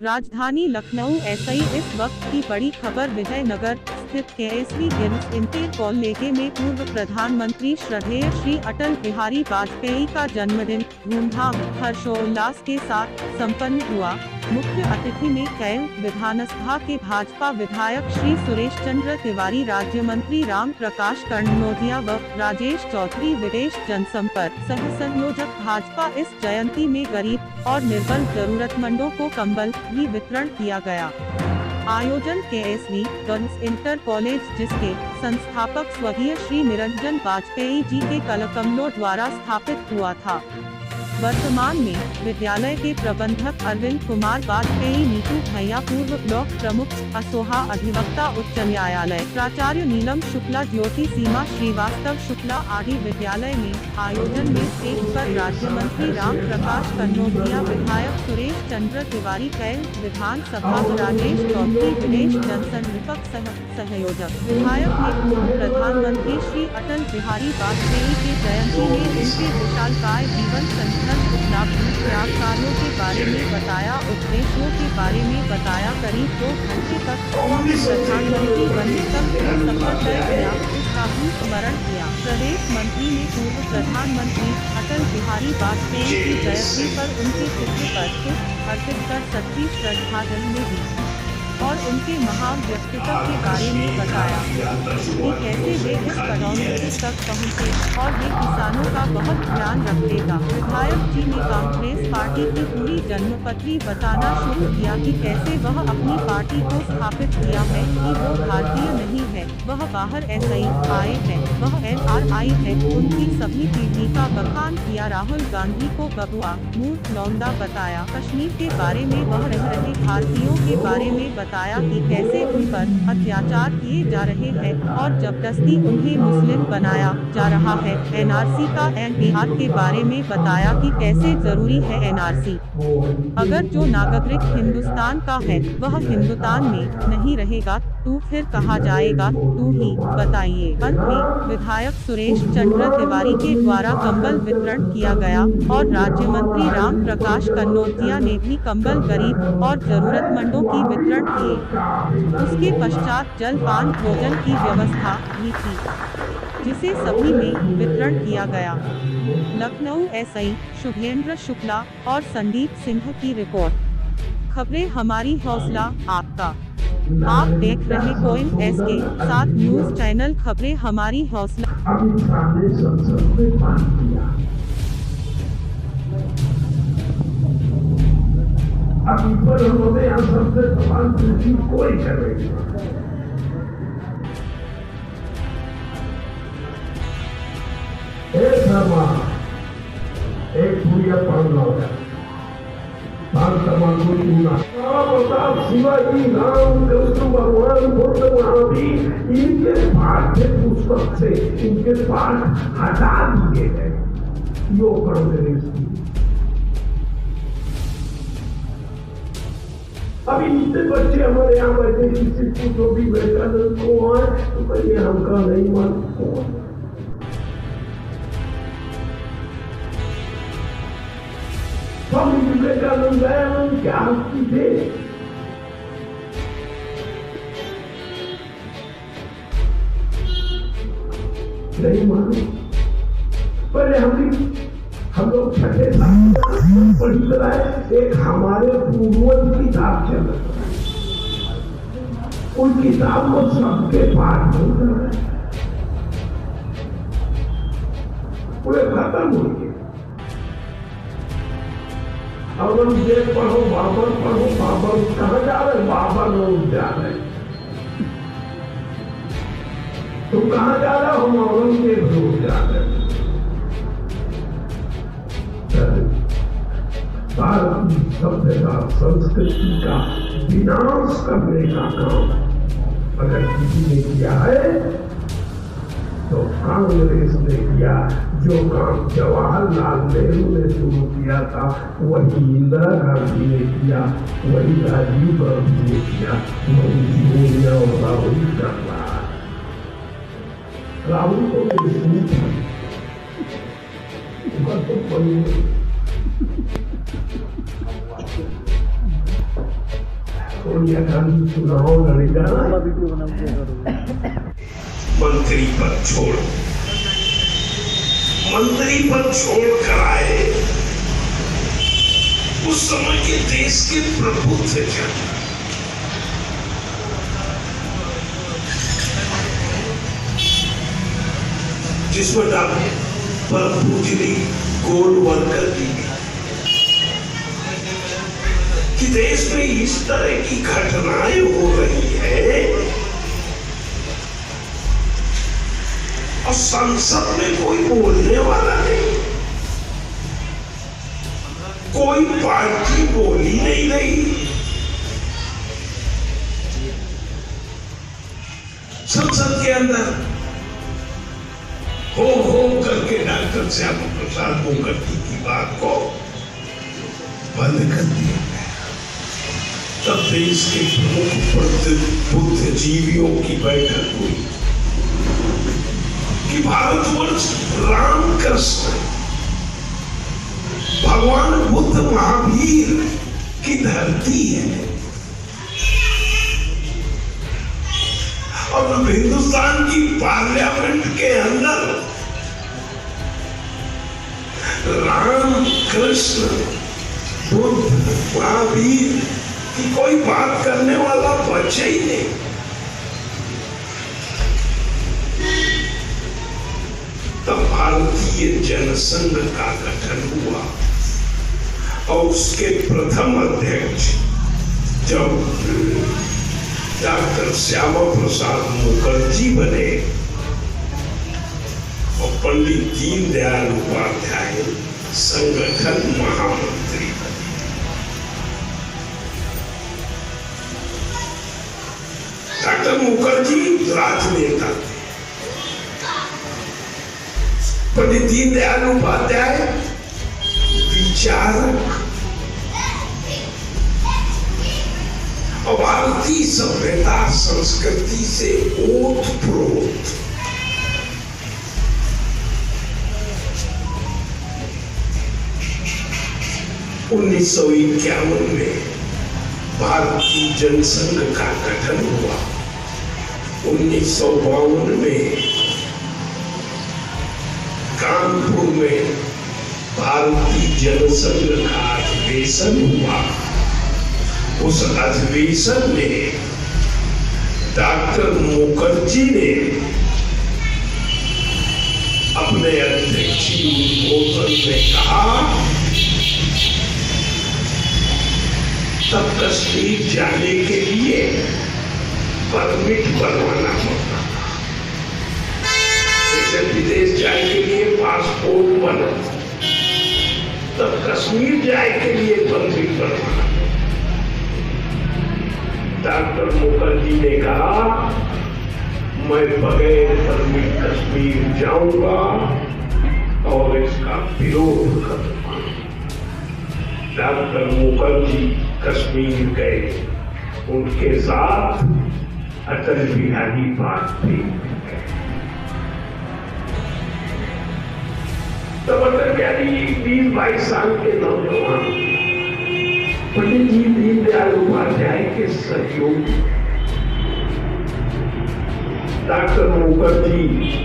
राजधानी लखनऊ एसआई इस वक्त की बड़ी खबर। विजयनगर स्थित केएसवी गेम्स इंटर कॉलेज में पूर्व प्रधानमंत्री श्रद्धेय श्री अटल बिहारी वाजपेयी का जन्मदिन धूमधाम हर्षोल्लास के साथ संपन्न हुआ। मुख्य अतिथि में कैल विधानसभा के भाजपा विधायक श्री सुरेश चंद्र तिवारी, राज्य मंत्री राम प्रकाश कन्नौजिया व राजेश चौधरी विदेश जनसंपर्क सह संयोजक भाजपा। इस जयंती में गरीब और निर्बल जरूरतमंदों को कंबल भी वितरण किया गया। आयोजन केएसवी गर्ल्स इंटर कॉलेज, जिसके संस्थापक स्वर्गीय श्री निरंजन वाजपेयी जी के कलकमलों द्वारा स्थापित हुआ था। वर्तमान में विद्यालय के प्रबंधक अरविंद कुमार वाजपेयी, नीतू भैया पूर्व ब्लॉक प्रमुख, असोहा अधिवक्ता उच्च न्यायालय, प्राचार्य नीलम शुक्ला, ज्योति सीमा श्रीवास्तव शुक्ला आदि विद्यालय में। आयोजन में स्टेज पर राज्य मंत्री राम प्रकाश कन्नौजिया, विधायक सुरेश चंद्र तिवारी, कैल विधानसभा राजेश चौधरी, विदेश जनसंपर्क सह सहयोजक विधायक ने पूर्व प्रधानमंत्री श्री अटल बिहारी वाजपेयी के जयंती में उनके विशालकाय जीवन संघर्ष उपलब्धियों, त्याग कार्यों के बारे में बताया, उद्देश्यों के बारे में बताया। करीब 2 घंटे तक प्रधानमंत्री बनने तक सफर तय किया, इसका भी स्मरण किया। प्रदेश मंत्री ने पूर्व प्रधानमंत्री अटल बिहारी वाजपेयी की जयंती पर उनके चित्र पर पुष्प अर्पित कर सच्ची श्रद्धांजलि दी और उनके महान व्यक्तित्व के बारे में बताया कि कैसे वे इस पदोन्नति तक पहुँचे और वे किसानों का बहुत ध्यान रखेगा। विधायक जी ने कांग्रेस पार्टी की पूरी जन्मपत्री बताना शुरू किया कि कैसे वह अपनी पार्टी को स्थापित किया है, कि वो भारतीय नहीं है, वह बाहर एसआई आए हैं, वह एनआरआई है। उनकी सभी पीढ़ी का बखान किया। राहुल गांधी को बबुआ मूर्ख लौंडा बताया। कश्मीर के बारे में वह रह रहे भारतीयों के बारे में बताया कि कैसे उन पर अत्याचार किए जा रहे हैं और जबरदस्ती उन्हें मुस्लिम बनाया जा रहा है। एनआरसी का एनपीआर के बारे में बताया कि कैसे जरूरी है एनआरसी। अगर जो नागरिक हिंदुस्तान का है वह हिंदुस्तान में नहीं रहेगा तो फिर कहा जाएगा, तू ही बताइए। अंत में विधायक सुरेश चंद्र तिवारी के द्वारा कंबल वितरण किया गया और राज्य मंत्री राम प्रकाश कन्नौजिया ने भी कंबल गरीब और जरूरतमंदों की वितरण किए। उसके पश्चात जलपान भोजन की व्यवस्था भी थी, जिसे सभी में वितरण किया गया। लखनऊ एसआई शुभेंद्र शुक्ला और संदीप सिंह की रिपोर्ट। खबरें हमारी, हौसला आपका। आप देख रहे पॉइंट एस के साथ न्यूज चैनल। खबरें हमारी, हौसला। अभी पर उन्होंने यहाँ सबसे सवाल पूछी, कोई कर रही एक पूरी पढ़ना है को चुना। शिवाजी, राम, कृष्ण भगवान, बुद्ध, महावीर, इनके पाठ्य पुस्तक से इनके पाठ हटा दिए गए। यो कांग्रेस की अभी इतने बच्चे हमारे यहाँ बैठे, किसी को जो भी विवेकानंद को आए तो कहिए हमका नहीं मालूम। हम विवेकानंद दयानंद क्या की थे? नहीं मालूम। पहले हम लोग छठे साल पढ़ी कराए, एक हमारे पूर्वज किताब चल रहा है, उन किताब को सबके पाठ नहीं कर रहे, पूरे खत्म हो गए। औरंगजेब पढ़ो, बाबर पढ़ो, बाबर कहाँ जा रहे? बाबर लोग जा रहे। तुम कहाँ जा रहे हो? हम औरंगजेब लोग जा रहे। भारत की सभ्यता संस्कृति का विनाश करने का काम अगर किसी ने किया है तो कांग्रेस ने किया। जो काम जवाहरलाल नेहरू ने शुरू किया था वही इंदिरा गांधी ने किया, वही राजीव गांधी ने किया, वही सोनिया और राहुल कर रहा है। राहुल को तो सोनिया गांधी चुनाव लड़ेगा, मंत्री पद छोड़ कर आए। उस समय के देश के प्रभु थे क्या? जिसमें डॉक्टर प्रभुजनी गोलवलकर जी कि देश में इस तरह की घटनाएं हो रही है और संसद में कोई बोलने वाला नहीं, कोई पार्टी बोली नहीं रही। संसद के अंदर हो करके डॉक्टर श्यामा प्रसाद मुखर्जी की बात को बंद कर दिया गया। तब देश के प्रमुख बुद्धिजीवियों की बैठक हुई कि भारतवर्ष रामकृष्ण भगवान बुद्ध महावीर की धरती है और हिंदुस्तान की पार्लियामेंट के अंदर राम कृष्ण बुद्ध महावीर की कोई बात करने वाला बचे ही नहीं। तब भारतीय जनसंघ का गठन हुआ और उसके प्रथम अध्यक्ष जब डॉक्टर श्यामा प्रसाद मुखर्जी बने और पंडित दीनदयाल उपाध्याय संगठन महामंत्री बने। डॉक्टर मुखर्जी राजनेता थे, पंडित दीनदयाल उपाध्याय विचारक और भारतीय सभ्यता संस्कृति से ओतप्रोत। उन्नीस सौ 1951 में भारतीय जनसंघ का गठन हुआ। 1952 में कानपुर में भारतीय जनसंघ का अधिवेशन हुआ। उस अधिवेशन में डॉक्टर मुखर्जी ने अपने अध्यक्षीय उद्बोधन में कहा तब कश्मीर जाने के लिए परमिट बनवाना पड़ता था, जैसे विदेश जाने के लिए पासपोर्ट बना, तब कश्मीर जाने के लिए परमिट बनवाना। डॉक्टर मुखर्जी ने कहा मैं बगैर परमिट कश्मीर जाऊंगा और इसका विरोध करूंगा। डॉक्टर मुखर्जी कश्मीर गए, उनके साथ अटल बिहारी वाजपेयी गए। तब अटल बिहारी 20-22 साल के नौजवान पंडित जी दीनदयाल उपाध्याय के सहयोगी। डॉक्टर मुखर्जी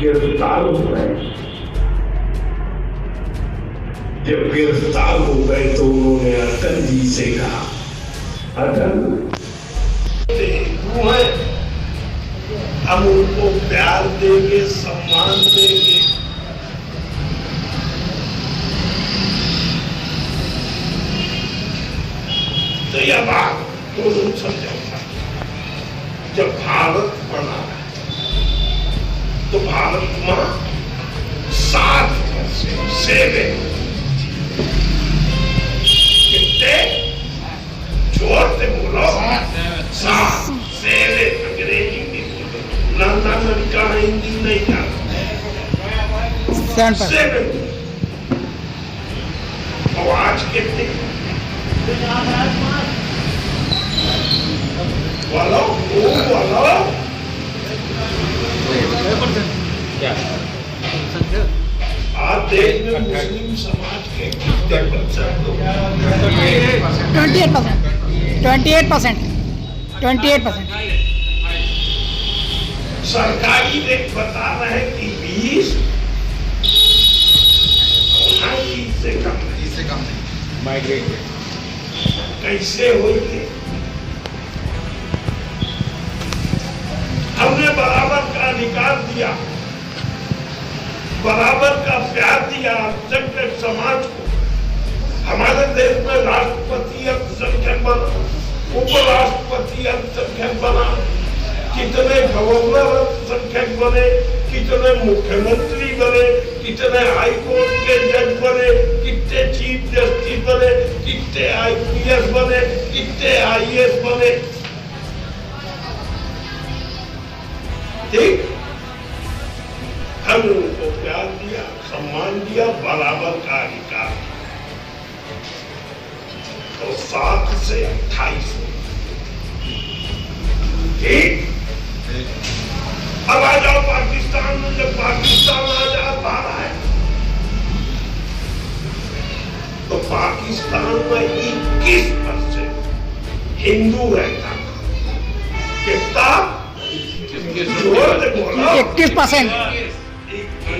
गिरफ्तार हो गए। जब गिरफ्तार हो गए तो उन्होंने अटल जी से कहा अटल हम उनको प्यार देंगे, सम्मान देंगे, तो यह बात तो समझाऊंगा। जब भारत बना तो भारत में 7 कितने जोर से बोलो, 7 अंग्रेजी में बोलो, नाना लड़का हिंदी नहीं जानता। 7 और आज कितने बोलो बोलो आज देश में मुस्लिम समाज के 28%। 28%। सरकारी रेट बता रहे कि 20, वहाँ 30 से कम नहीं। माइग्रेट कैसे होगी? हमने बराबर का अधिकार दिया, बराबर का प्यार दिया अल्पसंख्यक समाज को। हमारे देश में राष्ट्रपति अल्पसंख्यक बना, उपराष्ट्रपति अल्पसंख्यक बना, कितने गवर्नर अल्पसंख्यक बने, कितने मुख्यमंत्री बने, कितने हाईकोर्ट के जज बने, कितने चीफ जस्टिस बने, कितने IPS बने, कितने IAS बने। ठीक, हमने उनको प्यार दिया, सम्मान दिया, बराबर का अधिकार। तो 7 से 28। ठीक, अब आ जाओ पाकिस्तान में। जब पाकिस्तान आजाद आ रहा है तो पाकिस्तान में 21% हिंदू रहता था। कितना? 80%,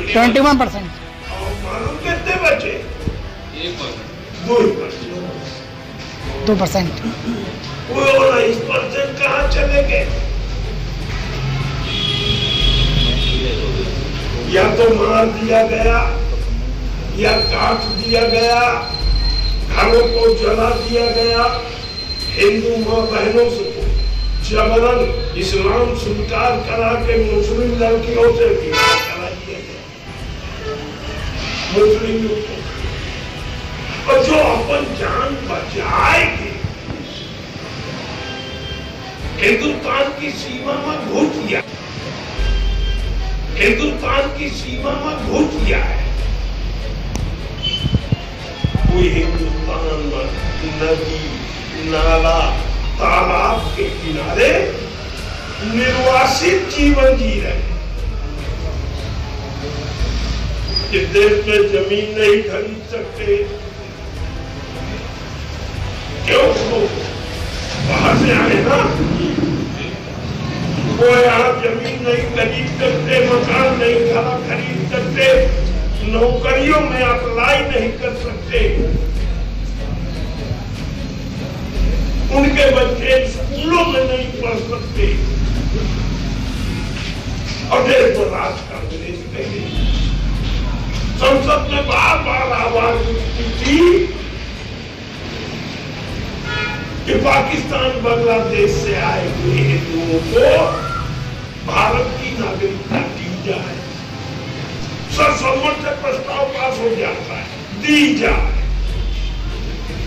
21%। और मालूम कितने बचे? 2%। वो 19% कहाँ चले गए? या तो मार दिया गया, या काट दिया गया, घरों को जला दिया गया, हिंदू माँ बहनों से जबरन इस्लाम स्वीकार करा के मुस्लिम लड़कियों से विवाह करा दिया गया, मुस्लिम लोगों। और जो अपन जान बचाएगी हिंदुस्तान की सीमा में घुस गया, हिंदुस्तान की सीमा में घुस गया है। कोई हिंदुस्तान में नदी, नाला, तालाब के किनारे निर्वासित जीवन जी रहे। इस देश में जमीन नहीं खरीद सकते, क्यों? बाहर से आए ना, वो यहाँ जमीन नहीं खरीद सकते, मकान नहीं खरीद सकते, नौकरियों में अप्लाई नहीं कर सकते, उनके बच्चे स्कूलों में नहीं पढ़ सकते। और देश में राज कांग्रेस कही, संसद में बार बार आवाज उठती थी कि पाकिस्तान बांग्लादेश से आए हुए हिंदुओं को भारत की नागरिकता दी जाए। सर्वसम्मत से प्रस्ताव पास हो जाता है, दी जाए,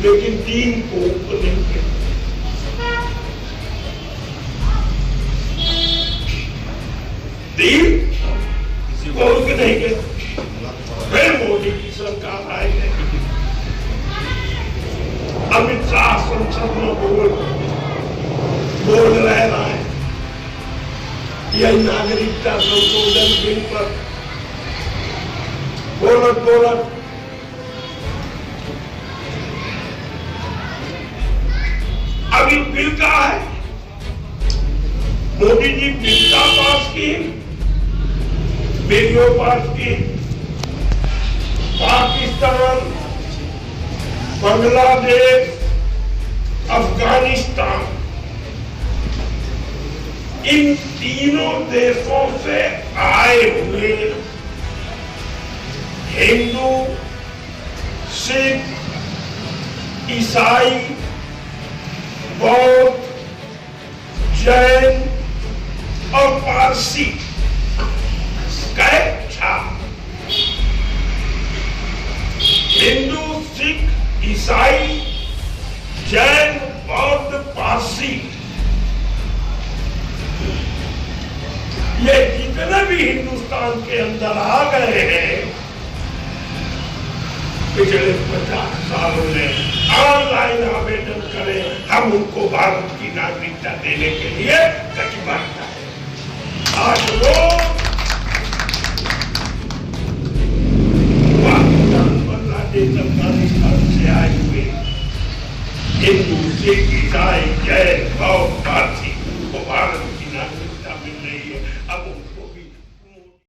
लेकिन 3 को नहीं करते। नहीं करते। फिर मोदी की सरकार आई है, अमित शाह संसद में बोल रहे हैं यह नागरिकता संशोधन बिल पर बोलत अभी बिल का है, मोदी जी बिल का पास की, वीडियो पास की। पाकिस्तान, बांग्लादेश, अफगानिस्तान, इन तीनों देशों से आए हुए हिंदू, सिख, ईसाई, बौद्ध, जैन और पारसी हिंदू, सिख, ईसाई, जैन, बौद्ध, पारसी, ये जितने भी हिंदुस्तान के अंदर आ गए हैं पिछले 50 सालों में, ऑनलाइन आवेदन करें, हम उनको भारत की नागरिकता देने के लिए कटिबद्ध हैं। आज लोग पाकिस्तान, बांग्लादेश, अफगानिस्तान से आए हुए हिंदू, सिख, ईसाई, जैन, बौद्ध, पारसी